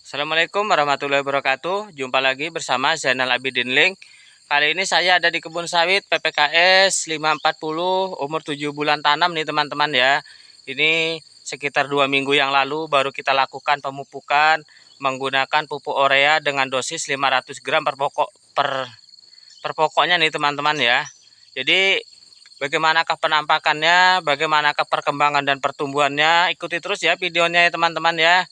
Assalamualaikum warahmatullahi wabarakatuh. Jumpa lagi bersama Zainal Abidin Link. Kali ini saya ada di kebun sawit PPKS 540 umur 7 bulan tanam nih teman-teman ya. Ini sekitar 2 minggu yang lalu baru kita lakukan pemupukan menggunakan pupuk urea dengan dosis 500 gram per pokoknya nih teman-teman ya. Jadi bagaimanakah penampakannya, bagaimanakah perkembangan dan pertumbuhannya, ikuti terus ya videonya ya teman-teman ya.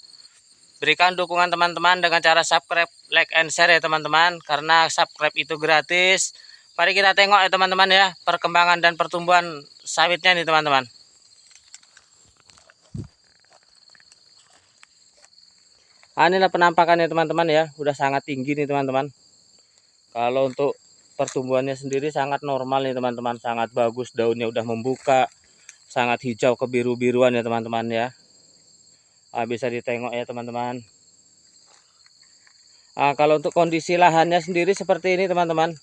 Berikan dukungan teman-teman dengan cara subscribe, like, and share ya teman-teman. Karena subscribe itu gratis. Mari kita tengok ya teman-teman ya, perkembangan dan pertumbuhan sawitnya nih teman-teman. Inilah penampakannya teman-teman ya, udah sangat tinggi nih teman-teman. Kalau untuk pertumbuhannya sendiri sangat normal nih teman-teman, sangat bagus, daunnya udah membuka, sangat hijau kebiru-biruan ya teman-teman ya. Bisa ditengok ya teman-teman. Kalau untuk kondisi lahannya sendiri seperti ini teman-teman,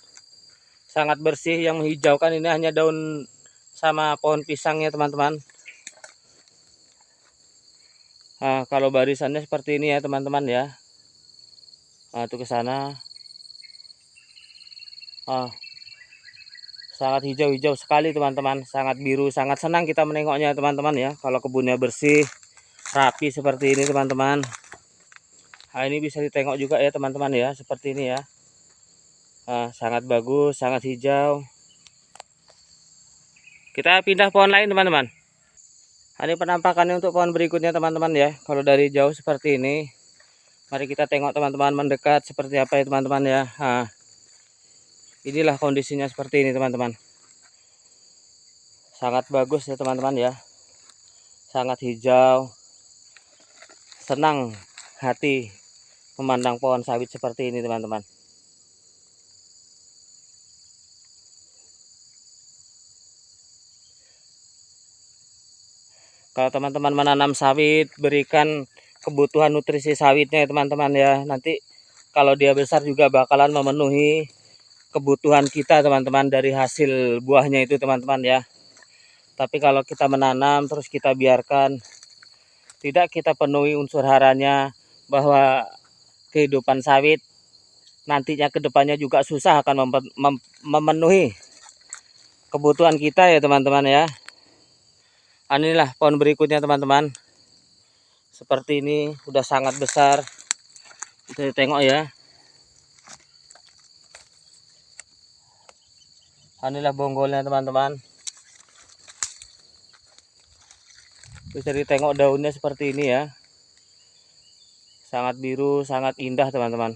sangat bersih. Yang menghijaukan ini hanya daun sama pohon pisangnya teman-teman. Kalau barisannya seperti ini ya teman-teman ya. Tuh ke sana. Sangat hijau-hijau sekali teman-teman, sangat biru, sangat senang kita menengoknya teman-teman ya. Kalau kebunnya bersih, rapi seperti ini teman-teman. Ini bisa ditengok juga ya teman-teman ya, seperti ini ya. Sangat bagus, sangat hijau. Kita pindah pohon lain teman-teman. Ini penampakannya untuk pohon berikutnya teman-teman ya. Kalau dari jauh seperti ini, mari kita tengok teman-teman mendekat seperti apa ya teman-teman ya. Inilah kondisinya seperti ini teman-teman. Sangat bagus ya teman-teman ya. Sangat hijau. Senang hati memandang pohon sawit seperti ini teman-teman. Kalau teman-teman menanam sawit, berikan kebutuhan nutrisi sawitnya ya teman-teman ya. Nanti kalau dia besar juga bakalan memenuhi kebutuhan kita teman-teman dari hasil buahnya itu teman-teman ya. Tapi kalau kita menanam terus kita biarkan, tidak kita penuhi unsur haranya, bahwa kehidupan sawit nantinya kedepannya juga susah akan memenuhi kebutuhan kita ya teman-teman ya. Inilah pohon berikutnya teman-teman. Seperti ini udah sangat besar. Kita tengok ya. Inilah bonggolnya teman-teman. Bisa ditengok daunnya seperti ini ya. Sangat biru, sangat indah teman-teman.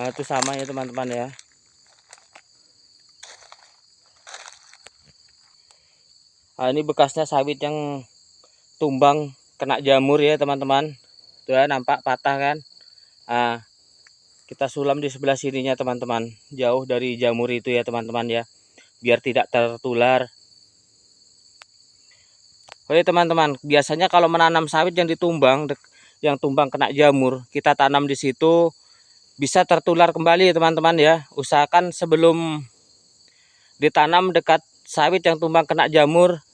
Itu sama ya teman-teman ya. Ini bekasnya sawit yang tumbang kena jamur ya teman-teman. Tuh ya, nampak patah kan. Kita sulam di sebelah sininya teman-teman, jauh dari jamur itu ya teman-teman ya, biar tidak tertular. Oke teman-teman, biasanya kalau menanam sawit yang ditumbang, yang tumbang kena jamur, kita tanam di situ bisa tertular kembali ya teman-teman ya. Usahakan sebelum ditanam dekat sawit yang tumbang kena jamur,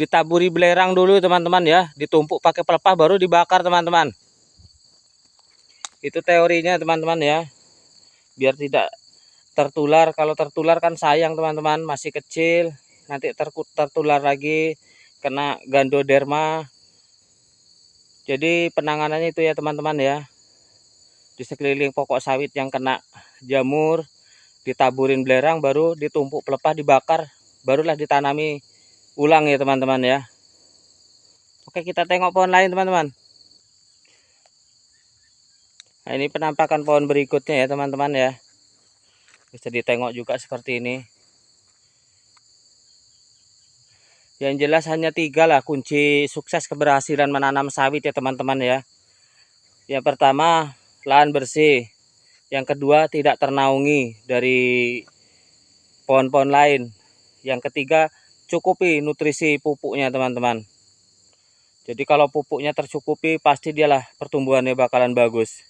ditaburi belerang dulu teman-teman ya, ditumpuk pakai pelepah baru dibakar teman-teman. Itu teorinya teman-teman ya, biar tidak tertular. Kalau tertular kan sayang teman-teman, masih kecil, nanti tertular lagi kena gandoderma. Jadi penanganannya itu ya teman-teman ya, di sekeliling pokok sawit yang kena jamur ditaburin belerang, baru ditumpuk pelepah dibakar, barulah ditanami ulang ya teman-teman ya. Oke, kita tengok pohon lain teman-teman. Ini penampakan pohon berikutnya ya teman-teman ya. Bisa ditengok juga seperti ini. Yang jelas hanya 3 lah kunci sukses keberhasilan menanam sawit ya teman-teman ya. Yang pertama, lahan bersih. Yang kedua, tidak ternaungi dari pohon-pohon lain. Yang ketiga, cukupi nutrisi pupuknya teman-teman. Jadi kalau pupuknya tercukupi, pasti dialah pertumbuhannya bakalan bagus.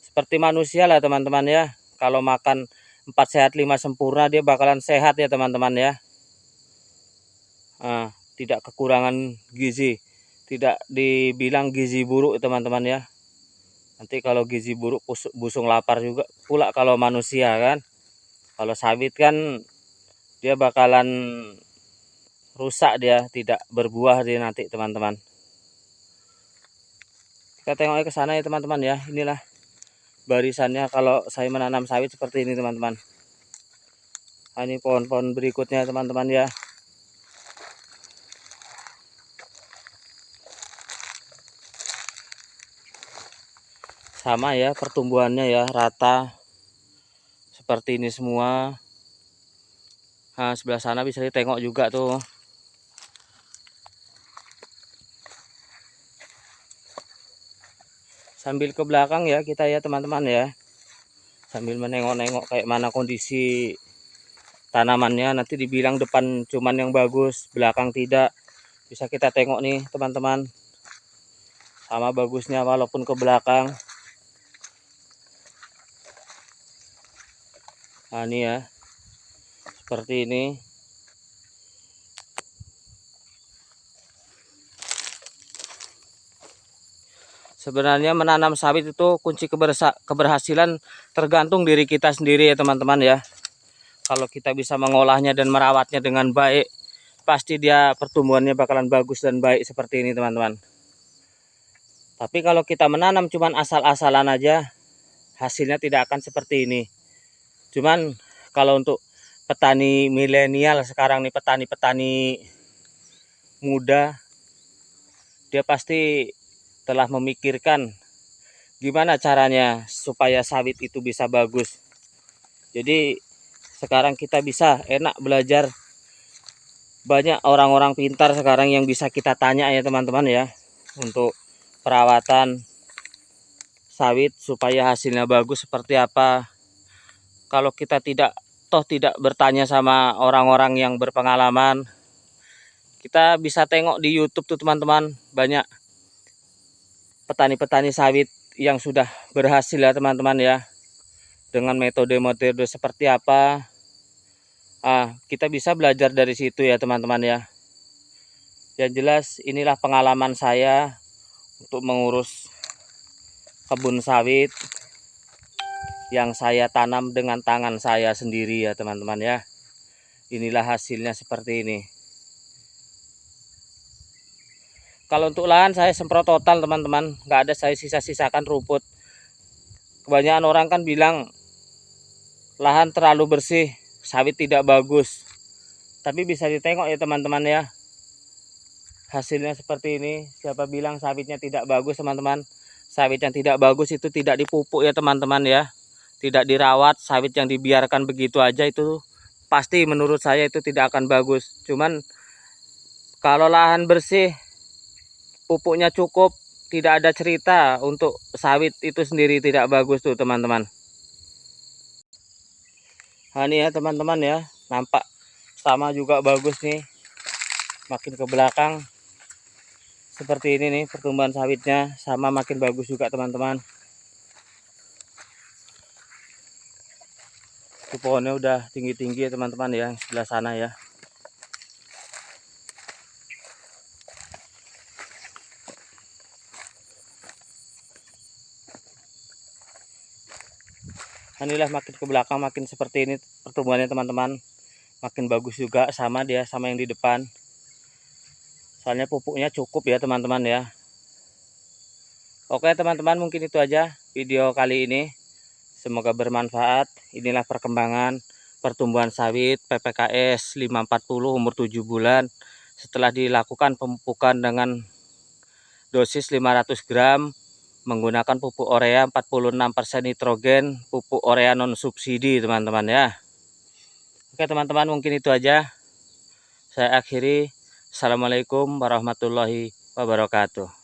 Seperti manusia lah teman-teman ya. Kalau makan 4 sehat 5 sempurna, dia bakalan sehat ya teman-teman ya. Tidak kekurangan gizi, tidak dibilang gizi buruk teman-teman ya. Nanti kalau gizi buruk busung lapar juga pula kalau manusia kan. Kalau sawit kan dia bakalan rusak, dia tidak berbuah dia nanti teman-teman. Kita tengok ke sana ya teman-teman ya. Inilah barisannya kalau saya menanam sawit seperti ini teman-teman. Nah, ini pohon-pohon berikutnya teman-teman ya. Sama ya pertumbuhannya ya, rata seperti ini semua. Nah, sebelah sana bisa ditengok juga tuh. Sambil ke belakang ya kita ya teman-teman ya. Sambil menengok-nengok kayak mana kondisi tanamannya. Nanti dibilang depan cuman yang bagus, belakang tidak. Bisa kita tengok nih teman-teman. Sama bagusnya walaupun ke belakang. Nah ini ya, seperti ini. Sebenarnya menanam sawit itu kunci keberhasilan tergantung diri kita sendiri ya teman-teman ya. Kalau kita bisa mengolahnya dan merawatnya dengan baik, pasti dia pertumbuhannya bakalan bagus dan baik seperti ini teman-teman. Tapi kalau kita menanam cuman asal-asalan aja, hasilnya tidak akan seperti ini. Cuman kalau untuk petani milenial sekarang nih, petani-petani muda, dia pasti telah memikirkan gimana caranya supaya sawit itu bisa bagus. Jadi sekarang kita bisa enak belajar, banyak orang-orang pintar sekarang yang bisa kita tanya ya teman-teman ya, untuk perawatan sawit supaya hasilnya bagus seperti apa. Kalau kita tidak bertanya sama orang-orang yang berpengalaman, kita bisa tengok di YouTube tuh teman-teman, banyak petani-petani sawit yang sudah berhasil ya teman-teman ya, dengan metode-metode seperti apa. Kita bisa belajar dari situ ya teman-teman ya. Yang jelas inilah pengalaman saya untuk mengurus kebun sawit yang saya tanam dengan tangan saya sendiri ya teman-teman ya. Inilah hasilnya seperti ini. Kalau untuk lahan saya semprot total teman-teman, nggak ada saya sisa-sisakan rumput. Kebanyakan orang kan bilang lahan terlalu bersih, sawit tidak bagus. Tapi bisa ditengok ya teman-teman ya, hasilnya seperti ini. Siapa bilang sawitnya tidak bagus teman-teman? Sawit yang tidak bagus itu tidak dipupuk ya teman-teman ya, tidak dirawat. Sawit yang dibiarkan begitu aja itu pasti menurut saya itu tidak akan bagus. Cuman kalau lahan bersih, pupuknya cukup, tidak ada cerita untuk sawit itu sendiri tidak bagus tuh teman-teman. Nah ini ya teman-teman ya, nampak sama juga bagus nih. Makin ke belakang seperti ini nih pertumbuhan sawitnya, sama makin bagus juga teman-teman. Itu pohonnya udah tinggi-tinggi ya teman-teman ya, sebelah sana ya. Inilah makin ke belakang makin seperti ini pertumbuhannya teman-teman, makin bagus juga, sama dia sama yang di depan. Soalnya pupuknya cukup ya teman-teman ya. Oke teman-teman, mungkin itu aja video kali ini. Semoga bermanfaat. Inilah perkembangan pertumbuhan sawit PPKS 540 umur 7 bulan. Setelah dilakukan pemupukan dengan dosis 500 gram menggunakan pupuk urea 46% nitrogen, pupuk urea non subsidi teman-teman ya. Oke teman-teman, mungkin itu aja. Saya akhiri. Assalamualaikum warahmatullahi wabarakatuh.